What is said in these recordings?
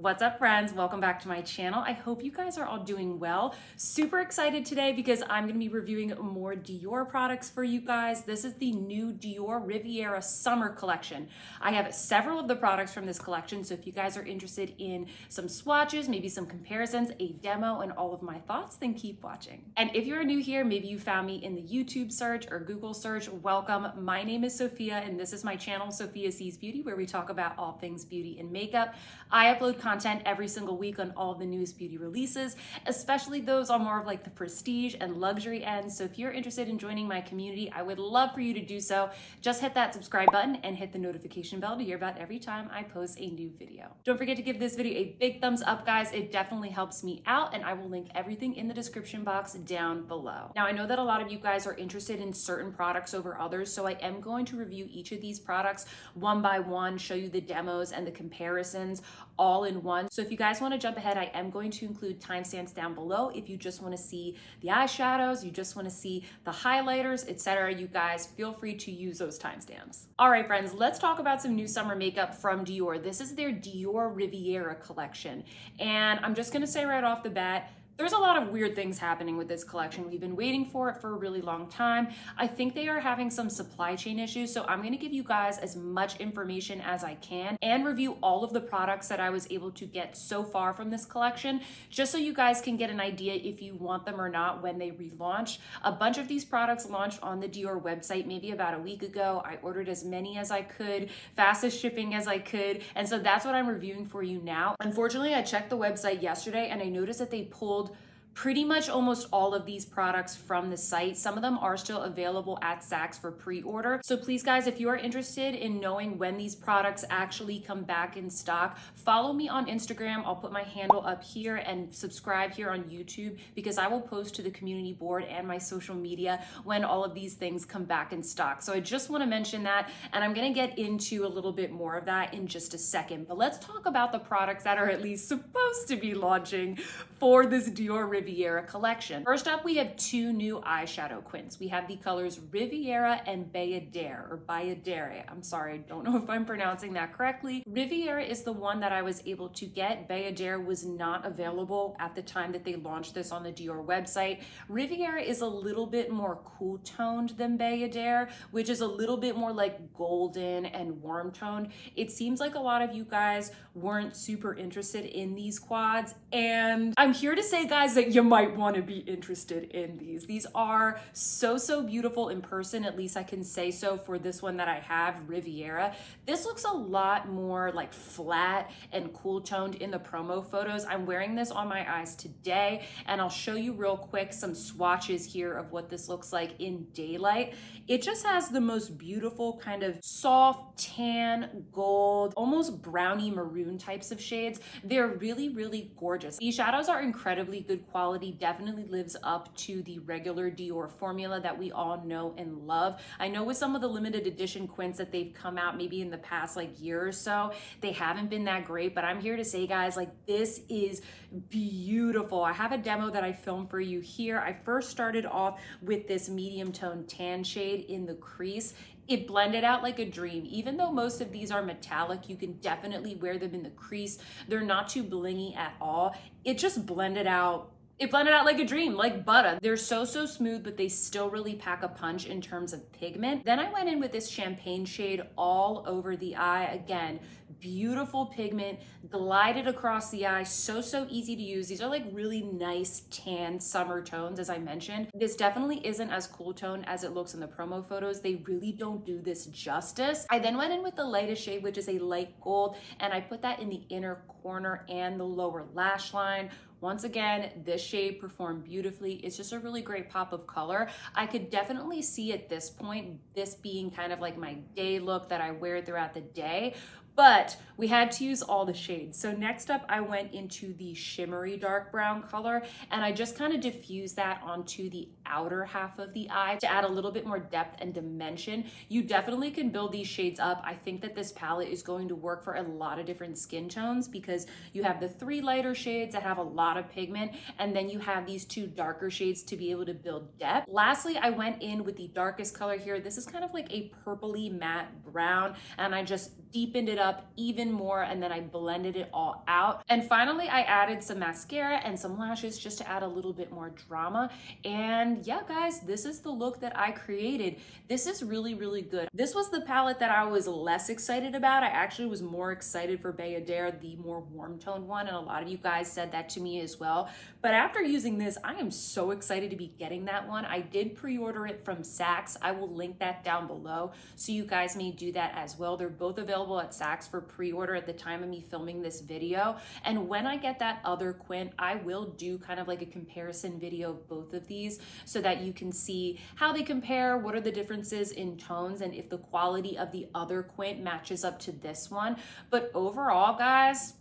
What's up, friends? Welcome back to my channel. I hope you guys are all doing well. Super excited today because I'm going to be reviewing more Dior products for you guys. This is the new Dior Riviera Summer Collection. I have several of the products from this collection, so if you guys are interested in some swatches, maybe some comparisons, a demo, and all of my thoughts, then keep watching. And if you're new here, maybe you found me in the YouTube search or Google search, welcome. My name is Sophia, and this is my channel, Sophia Sees Beauty, where we talk about all things beauty and makeup. I upload content every single week on all of the newest beauty releases, especially those on more of like the prestige and luxury end. So if you're interested in joining my community, I would love for you to do so. Just hit that subscribe button and hit the notification bell to hear about every time I post a new video. Don't forget to give this video a big thumbs up, guys. It definitely helps me out, and I will link everything in the description box down below. Now, I know that a lot of you guys are interested in certain products over others, so I am going to review each of these products one by one, show you the demos and the comparisons all in one. So if you guys want to jump ahead, I am going to include timestamps down below. If you just want to see the eyeshadows, you just want to see the highlighters, etc., you guys feel free to use those timestamps. All right, friends, let's talk about some new summer makeup from Dior. This is their Dior Riviera collection. And I'm just going to say right off the bat, there's a lot of weird things happening with this collection. We've been waiting for it for a really long time. I think they are having some supply chain issues, so I'm gonna give you guys as much information as I can and review all of the products that I was able to get so far from this collection, just so you guys can get an idea if you want them or not when they relaunch. A bunch of these products launched on the Dior website maybe about a week ago. I ordered as many as I could, fastest shipping as I could, and so that's what I'm reviewing for you now. Unfortunately, I checked the website yesterday and I noticed that they pulled pretty much almost all of these products from the site. Some of them are still available at Saks for pre-order. So please, guys, if you are interested in knowing when these products actually come back in stock, follow me on Instagram. I'll put my handle up here, and subscribe here on YouTube, because I will post to the community board and my social media when all of these things come back in stock. So I just want to mention that, and I'm going to get into a little bit more of that in just a second. But let's talk about the products that are at least supposed to be launching for this Dior Riviera collection. First up, we have two new eyeshadow quints. We have the colors Riviera and Bayadere, or Bayadere. I'm sorry, I don't know if I'm pronouncing that correctly. Riviera is the one that I was able to get. Bayadere was not available at the time that they launched this on the Dior website. Riviera is a little bit more cool toned than Bayadere, which is a little bit more like golden and warm toned. It seems like a lot of you guys weren't super interested in these quads, and I'm here to say, guys, that you might want to be interested in these. These are so beautiful in person, at least I can say so for this one that I have, Riviera. This looks a lot more like flat and cool toned in the promo photos. I'm wearing this on my eyes today, and I'll show you real quick some swatches here of what this looks like in daylight. It just has the most beautiful kind of soft tan, gold, almost brownie maroon types of shades. They're really gorgeous. These shadows are incredibly good quality, definitely lives up to the regular Dior formula that we all know and love. I know with some of the limited edition quints that they've come out maybe in the past like year or so, they haven't been that great, but I'm here to say, guys, like, this is beautiful. I have a demo that I filmed for you here. I first started off with this medium tone tan shade in the crease. It blended out like a dream. Even though most of these are metallic, you can definitely wear them in the crease. They're not too blingy at all. It just blended out. It blended out like a dream, like butter. They're so smooth, but they still really pack a punch in terms of pigment. Then I went in with this champagne shade all over the eye. Again, beautiful pigment, glided across the eye, so easy to use. These are like really nice tan summer tones, as I mentioned. This definitely isn't as cool tone as it looks in the promo photos. They really don't do this justice. I then went in with the lightest shade, which is a light gold, and I put that in the inner corner and the lower lash line. Once again, this shade performed beautifully. It's just a really great pop of color. I could definitely see at this point, this being kind of like my day look that I wear throughout the day, but we had to use all the shades. So next up, I went into the shimmery dark brown color, and I just kind of diffused that onto the outer half of the eye to add a little bit more depth and dimension. You definitely can build these shades up. I think that this palette is going to work for a lot of different skin tones because you have the 3 lighter shades that have a lot of pigment, and then you have these 2 darker shades to be able to build depth. Lastly, I went in with the darkest color here. This is kind of like a purpley matte brown, and I just deepened it up even more, and then I blended it all out. And finally, I added some mascara and some lashes just to add a little bit more drama. And yeah, guys, this is the look that I created. This is really, really good. This was the palette that I was less excited about. I actually was more excited for Bayadere, the more warm toned one, and a lot of you guys said that to me as well. But after using this, I am so excited to be getting that one. I did pre-order it from Saks. I will link that down below so you guys may do that as well. They're both available at Saks for pre-order at the time of me filming this video. And when I get that other Quint, I will do kind of like a comparison video of both of these so that you can see how they compare, what are the differences in tones, and if the quality of the other Quint matches up to this one. But overall, guys,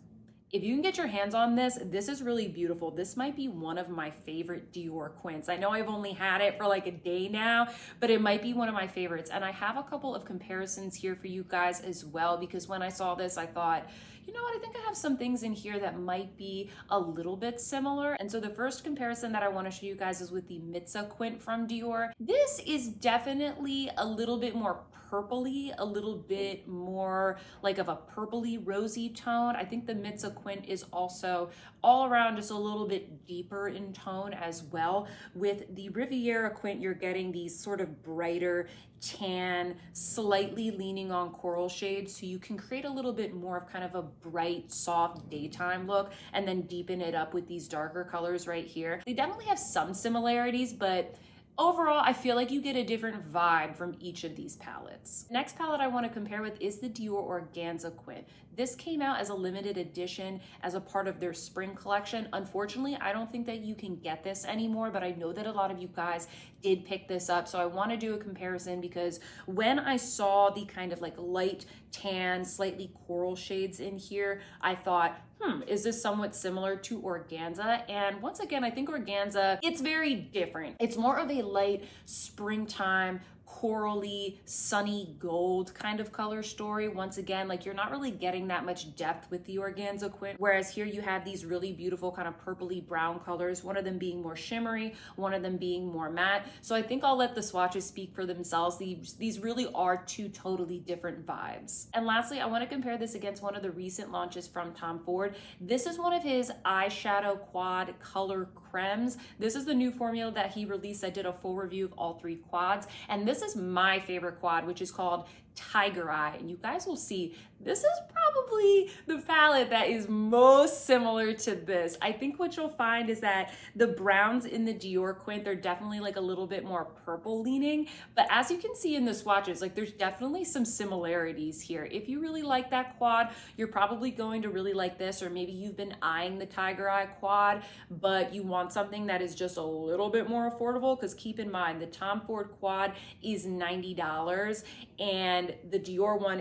if you can get your hands on this, this is really beautiful. This might be one of my favorite Dior Quints. I know I've only had it for like a day now, but it might be one of my favorites. And I have a couple of comparisons here for you guys as well, because when I saw this, I thought, you know what, I think I have some things in here that might be a little bit similar. And so the first comparison that I want to show you guys is with the Mitzah Quint from Dior. This is definitely a little bit more purpley, a little bit more like of a purpley rosy tone. I think the Mitzah Quint is also all around just a little bit deeper in tone as well. With the Riviera Quint, you're getting these sort of brighter tan, slightly leaning on coral shades, so you can create a little bit more of kind of a bright, soft daytime look and then deepen it up with these darker colors right here. They definitely have some similarities, but overall, I feel like you get a different vibe from each of these palettes. Next palette I want to compare with is the Dior Organza Quint. This came out as a limited edition as a part of their spring collection. Unfortunately, I don't think that you can get this anymore, but I know that a lot of you guys did pick this up. So I want to do a comparison because when I saw the kind of like light tan, slightly coral shades in here, I thought, is this somewhat similar to Organza? And once again, I think Organza, it's very different. It's more of a light springtime, corally, sunny gold kind of color story. Once again, like you're not really getting that much depth with the Organza Quint, whereas here you have these really beautiful kind of purpley brown colors, one of them being more shimmery, one of them being more matte. So I think I'll let the swatches speak for themselves. These really are 2 totally different vibes. And lastly, I want to compare this against one of the recent launches from Tom Ford. This is one of his eyeshadow quad color cremes. This is the new formula that he released. I did a full review of all 3 quads, and this is my favorite quad, which is called Tiger Eye. And you guys will see this is probably the palette that is most similar to this. I think what you'll find is that the browns in the Dior Quint, they're definitely like a little bit more purple leaning, but as you can see in the swatches, like there's definitely some similarities here. If you really like that quad, you're probably going to really like this, or maybe you've been eyeing the Tiger Eye quad, but you want something that is just a little bit more affordable, because keep in mind the Tom Ford quad is $90 and the Dior one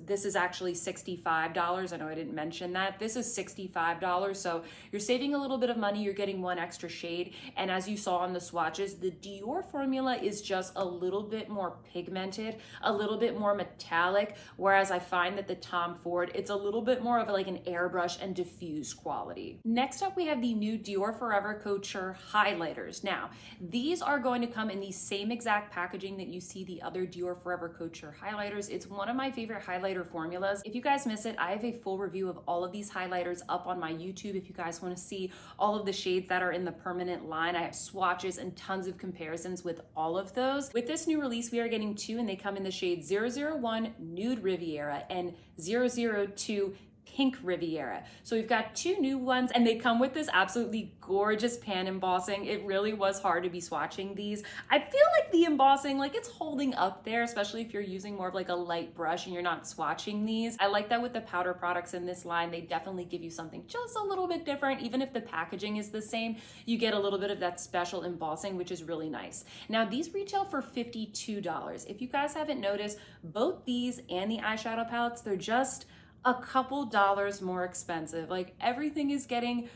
this is actually $65. I know I didn't mention that. This is $65, so you're saving a little bit of money. You're getting 1 extra shade, and as you saw on the swatches, the Dior formula is just a little bit more pigmented, a little bit more metallic, whereas I find that the Tom Ford, it's a little bit more of like an airbrush and diffused quality. Next up, we have the new Dior Forever Couture highlighters. Now, these are going to come in the same exact packaging that you see the other Dior Forever Couture highlighters. It's one of my favorite highlighter formulas. If you guys missed it, I have a full review of all of these highlighters up on my YouTube. If you guys want to see all of the shades that are in the permanent line, I have swatches and tons of comparisons with all of those. With this new release, we are getting 2, and they come in the shade 001 Nude Riviera and 002 Pink Riviera. So we've got 2 new ones, and they come with this absolutely gorgeous pan embossing. It really was hard to be swatching these. I feel like the embossing, like it's holding up there, especially if you're using more of like a light brush and you're not swatching these. I like that with the powder products in this line, they definitely give you something just a little bit different. Even if the packaging is the same, you get a little bit of that special embossing, which is really nice. Now these retail for $52. If you guys haven't noticed, both these and the eyeshadow palettes, they're just a couple dollars more expensive. Like everything is getting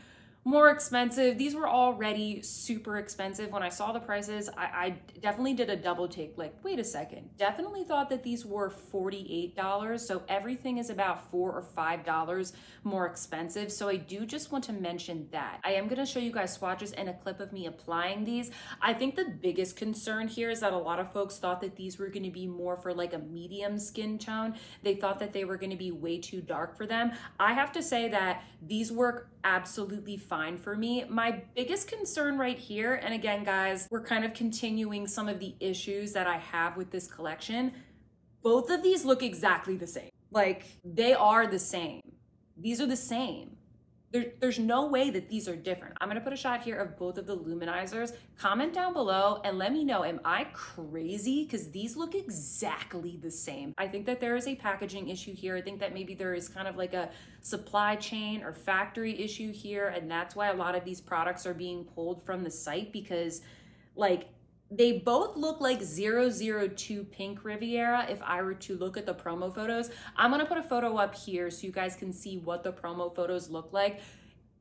more expensive. These were already super expensive. When I saw the prices, I definitely did a double take, like, wait a second, definitely thought that these were $48. So everything is about $4 or $5 more expensive. So I do just want to mention that. I am gonna show you guys swatches and a clip of me applying these. I think the biggest concern here is that a lot of folks thought that these were gonna be more for like a medium skin tone. They thought that they were gonna be way too dark for them. I have to say that these work absolutely fine for me. My biggest concern right here, and again, guys, we're kind of continuing some of the issues that I have with this collection. Both of these look exactly the same. Like, they are the same. These are the same. There's no way that these are different. I'm gonna put a shot here of both of the luminizers. Comment down below and let me know, am I crazy? Because these look exactly the same. I think that there is a packaging issue here. I think that maybe there is kind of like a supply chain or factory issue here, and that's why a lot of these products are being pulled from the site, because like, they both look like 002 Pink Riviera if I were to look at the promo photos. I'm gonna put a photo up here so you guys can see what the promo photos look like.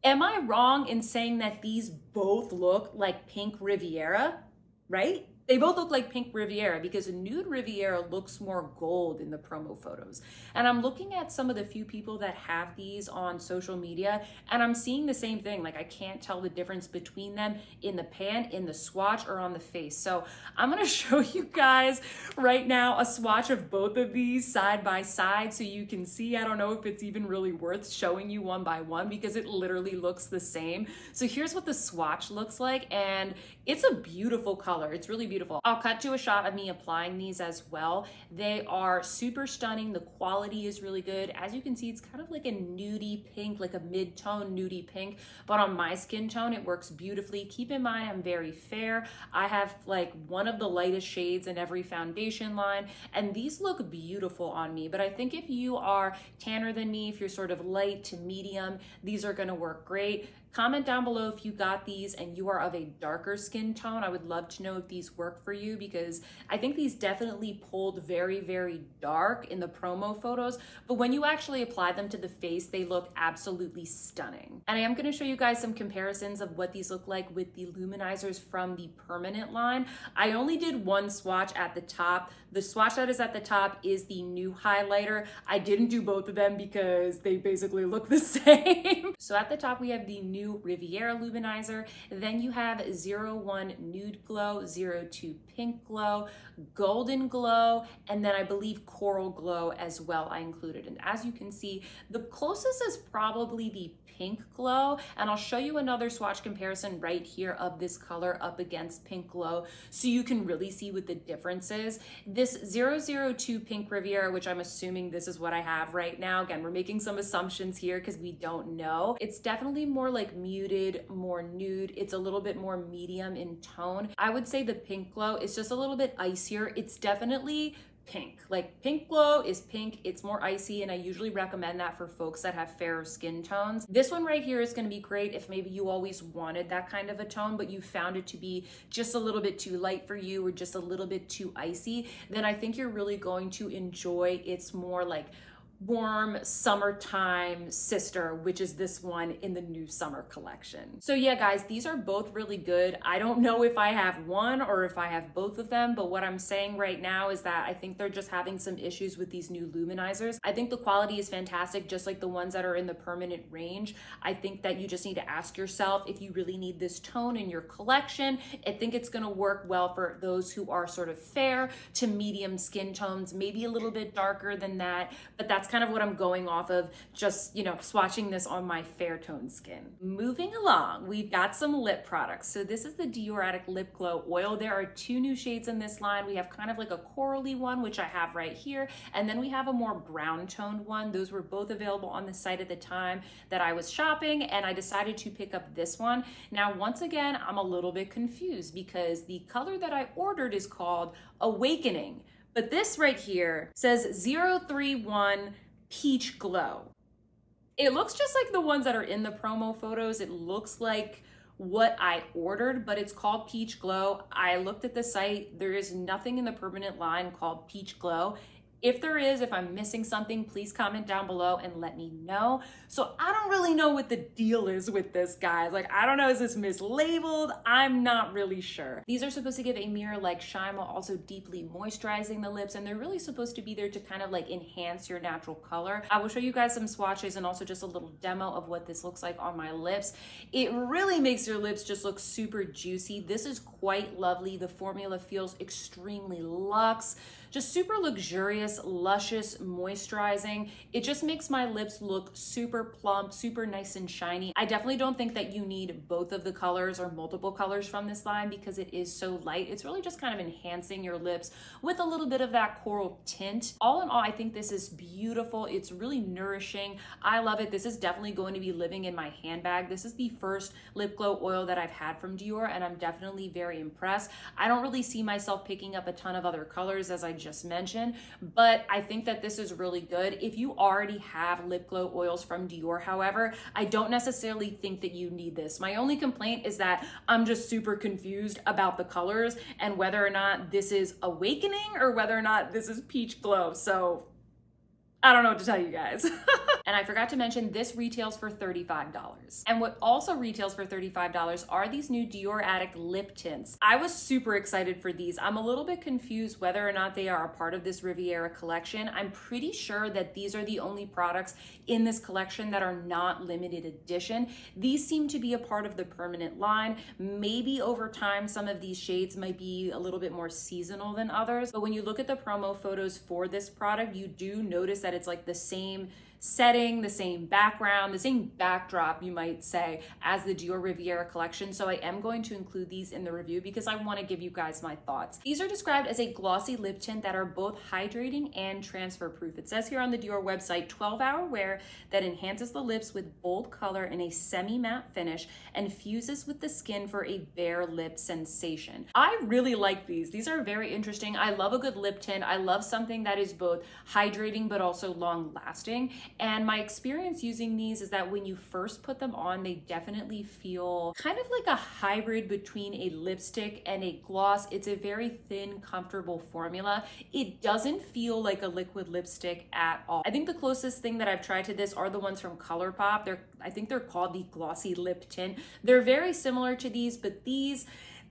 Am I wrong in saying that these both look like Pink Riviera, right? They both look like Pink Riviera because Nude Riviera looks more gold in the promo photos. And I'm looking at some of the few people that have these on social media, and I'm seeing the same thing. Like, I can't tell the difference between them in the pan, in the swatch, or on the face. So I'm gonna show you guys right now a swatch of both of these side by side so you can see. I don't know if it's even really worth showing you one by one because it literally looks the same. So here's what the swatch looks like, and it's a beautiful color. It's really beautiful. I'll cut to a shot of me applying these as well. They are super stunning. The quality is really good. As you can see, it's kind of like a nudie pink, like a mid-tone nudie pink, but on my skin tone, it works beautifully. Keep in mind, I'm very fair. I have like one of the lightest shades in every foundation line, and these look beautiful on me. But I think if you are tanner than me, if you're sort of light to medium, these are gonna work great. Comment down below if you got these and you are of a darker skin tone. I would love to know if these work for you, because I think these definitely pulled very, very dark in the promo photos, but when you actually apply them to the face, they look absolutely stunning. And I am gonna show you guys some comparisons of what these look like with the luminizers from the permanent line. I only did one swatch at the top. The swatch that is at the top is the new highlighter. I didn't do both of them because they basically look the same. So at the top, we have the new Riviera luminizer. Then you have 01 Nude Glow, 02 Pink Glow, Golden Glow, and then I believe Coral Glow as well I included. And as you can see, the closest is probably the Pink Glow, and I'll show you another swatch comparison right here of this color up against Pink Glow so you can really see what the difference is. This 002 Pink Riviera, which I'm assuming this is what I have right now. Again, we're making some assumptions here because we don't know. It's definitely more like muted, more nude. It's a little bit more medium in tone. I would say the Pink Glow is just a little bit icier. It's definitely pink. Like, Pink Glow is pink, it's more icy, and I usually recommend that for folks that have fairer skin tones. This one right here is gonna be great if maybe you always wanted that kind of a tone, but you found it to be just a little bit too light for you or just a little bit too icy. Then I think you're really going to enjoy its more like warm summertime sister, which is this one in the new summer collection. So yeah, guys, these are both really good. I don't know if I have one or if I have both of them, but what I'm saying right now is that I think they're just having some issues with these new luminizers. I think the quality is fantastic, just like the ones that are in the permanent range. I think that you just need to ask yourself if you really need this tone in your collection. I think it's gonna work well for those who are sort of fair to medium skin tones, maybe a little bit darker than that, but that's kind of what I'm going off of, just, you know, swatching this on my fair tone skin. Moving along, we've got some lip products. So this is the Dior Addict Lip Glow Oil. There are two new shades in this line. We have kind of like a corally one, which I have right here, and then we have a more brown toned one. Those were both available on the site at the time that I was shopping, and I decided to pick up this one. Now, once again, I'm a little bit confused because the color that I ordered is called Awakening, but this right here says 031 Peach Glow. It looks just like the ones that are in the promo photos. It looks like what I ordered, but it's called Peach Glow. I looked at the site. There is nothing in the permanent line called Peach Glow. If there is, if I'm missing something, please comment down below and let me know. So I don't really know what the deal is with this, guys. Like, I don't know, is this mislabeled? I'm not really sure. These are supposed to give a mirror-like shine while also deeply moisturizing the lips, and they're really supposed to be there to kind of like enhance your natural color. I will show you guys some swatches and also just a little demo of what this looks like on my lips. It really makes your lips just look super juicy. This is quite lovely. The formula feels extremely luxe, just super luxurious, luscious, moisturizing. It just makes my lips look super plump, super nice and shiny. I definitely don't think that you need both of the colors or multiple colors from this line because it is so light. It's really just kind of enhancing your lips with a little bit of that coral tint. All in all, I think this is beautiful. It's really nourishing. I love it. This is definitely going to be living in my handbag. This is the first lip glow oil that I've had from Dior, and I'm definitely very impressed. I don't really see myself picking up a ton of other colors, as I just mentioned, but I think that this is really good. If you already have lip glow oils from Dior, however, I don't necessarily think that you need this. My only complaint is that I'm just super confused about the colors and whether or not this is awakening or whether or not this is peach glow. So I don't know what to tell you guys. And I forgot to mention, this retails for $35. And what also retails for $35 are these new Dior Addict Lip Tints. I was super excited for these. I'm a little bit confused whether or not they are a part of this Riviera collection. I'm pretty sure that these are the only products in this collection that are not limited edition. These seem to be a part of the permanent line. Maybe over time, some of these shades might be a little bit more seasonal than others. But when you look at the promo photos for this product, you do notice that it's like the same setting, the same background, the same backdrop, you might say, as the Dior Riviera collection. So I am going to include these in the review because I want to give you guys my thoughts. These are described as a glossy lip tint that are both hydrating and transfer proof. It says here on the Dior website, 12-hour wear that enhances the lips with bold color in a semi-matte finish and fuses with the skin for a bare lip sensation. I really like these. These are very interesting. I love a good lip tint. I love something that is both hydrating but also long lasting. And my experience using these is that when you first put them on, they definitely feel kind of like a hybrid between a lipstick and a gloss. It's a very thin, comfortable formula. It doesn't feel like a liquid lipstick at all. I think the closest thing that I've tried to this are the ones from ColourPop. I think they're called the Glossy Lip Tint. They're very similar to these, but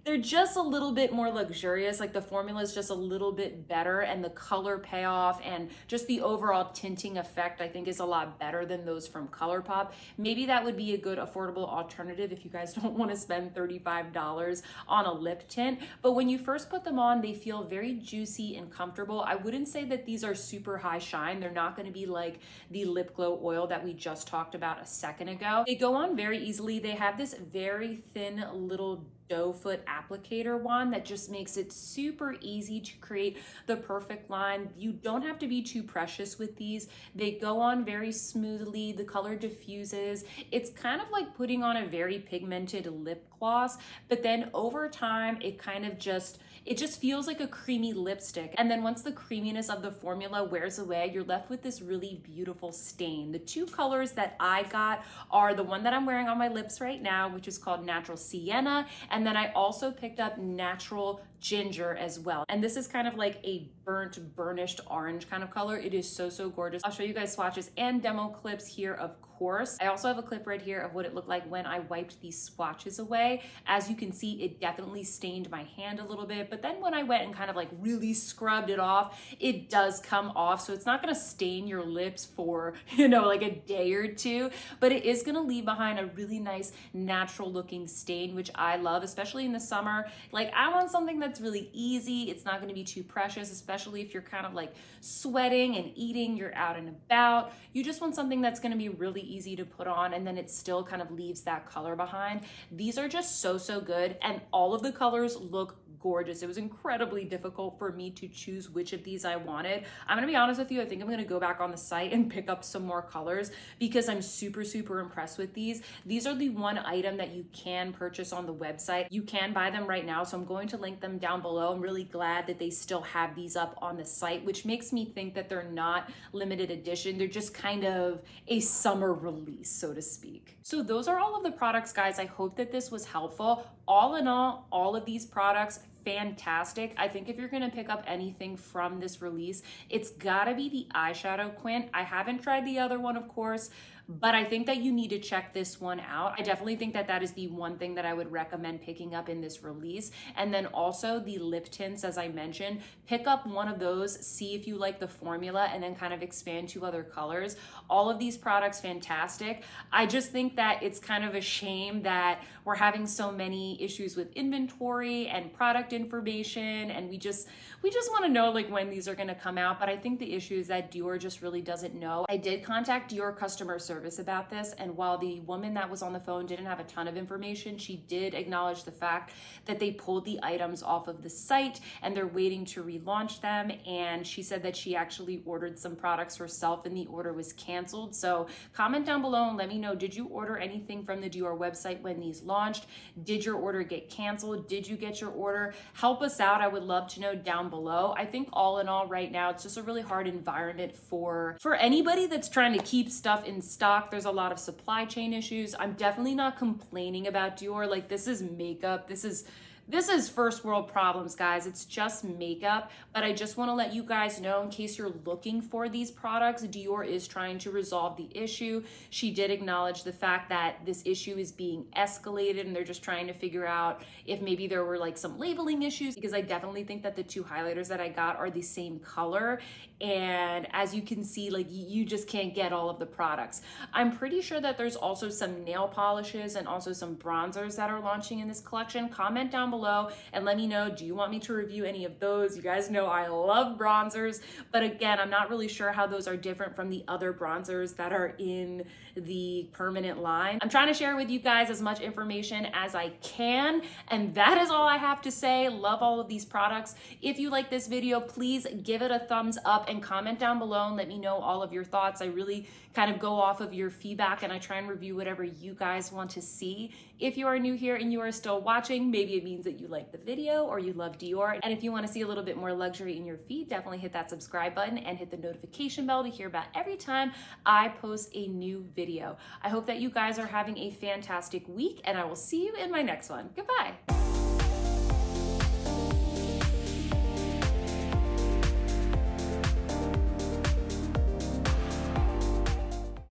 they're just a little bit more luxurious. Like, the formula is just a little bit better, and the color payoff and just the overall tinting effect, I think, is a lot better than those from ColourPop. Maybe that would be a good affordable alternative if you guys don't want to spend $35 on a lip tint. But when you first put them on, they feel very juicy and comfortable. I wouldn't say that these are super high shine. They're not going to be like the lip glow oil that we just talked about a second ago. They go on very easily. They have this very thin little doe foot applicator wand that just makes it super easy to create the perfect line. You don't have to be too precious with these. They go on very smoothly. The color diffuses. It's kind of like putting on a very pigmented lip gloss, but then over time, it just feels like a creamy lipstick. And then once the creaminess of the formula wears away, you're left with this really beautiful stain. The two colors that I got are the one that I'm wearing on my lips right now, which is called Natural Sienna. And then I also picked up Natural Ginger as well. And this is kind of like a burnished orange kind of color. It is so, so gorgeous. I'll show you guys swatches and demo clips here, of course. I also have a clip right here of what it looked like when I wiped these swatches away. As you can see, it definitely stained my hand a little bit, but then when I went and kind of like really scrubbed it off, it does come off. So it's not gonna stain your lips for, like a day or two, but it is gonna leave behind a really nice natural looking stain, which I love, especially in the summer. Like, I want something that's really easy. It's not gonna be too precious, especially if you're kind of like sweating and eating, you're out and about. You just want something that's gonna be really easy to put on, and then it still kind of leaves that color behind. These are just so, so good, and all of the colors look gorgeous. It was incredibly difficult for me to choose which of these I wanted. I'm gonna be honest with you, I think I'm gonna go back on the site and pick up some more colors because I'm super, super impressed with these. These are the one item that you can purchase on the website. You can buy them right now, so I'm going to link them down below. I'm really glad that they still have these up on the site, which makes me think that they're not limited edition. They're just kind of a summer release, so to speak. So those are all of the products, guys. I hope that this was helpful. All in all of these products fantastic. I think if you're gonna pick up anything from this release, it's gotta be the eyeshadow Quint. I haven't tried the other one, of course, but I think that you need to check this one out. I definitely think that that is the one thing that I would recommend picking up in this release. And then also the lip tints, as I mentioned, pick up one of those, see if you like the formula, and then kind of expand to other colors. All of these products, fantastic. I just think that it's kind of a shame that we're having so many issues with inventory and product information, and we just want to know like when these are going to come out. But I think the issue is that Dior just really doesn't know. I did contact Dior customer service about this, and while the woman that was on the phone didn't have a ton of information, she did acknowledge the fact that they pulled the items off of the site and they're waiting to relaunch them. And she said that she actually ordered some products herself and the order was canceled. So comment down below and let me know, did you order anything from the Dior website when these launched? Did your order get canceled? Did you get your order? Help us out. I would love to know down below. I think all in all right now, it's just a really hard environment for anybody that's trying to keep stuff in stock. There's a lot of supply chain issues. I'm definitely not complaining about Dior. Like, this is makeup. This is first world problems, guys. It's just makeup, but I just want to let you guys know, in case you're looking for these products, Dior is trying to resolve the issue. She did acknowledge the fact that this issue is being escalated and they're just trying to figure out if maybe there were like some labeling issues, because I definitely think that the two highlighters that I got are the same color. And as you can see, like, you just can't get all of the products. I'm pretty sure that there's also some nail polishes and also some bronzers that are launching in this collection. Comment down below and let me know, do you want me to review any of those? You guys know I love bronzers, but again, I'm not really sure how those are different from the other bronzers that are in the permanent line. I'm trying to share with you guys as much information as I can, and that is all I have to say. Love all of these products. If you like this video, please give it a thumbs up and comment down below and let me know all of your thoughts. I really kind of go off of your feedback and I try and review whatever you guys want to see. If you are new here and you are still watching, maybe it means that you like the video or you love Dior. And if you want to see a little bit more luxury in your feed, definitely hit that subscribe button and hit the notification bell to hear about every time I post a new video. I hope that you guys are having a fantastic week and I will see you in my next one. Goodbye.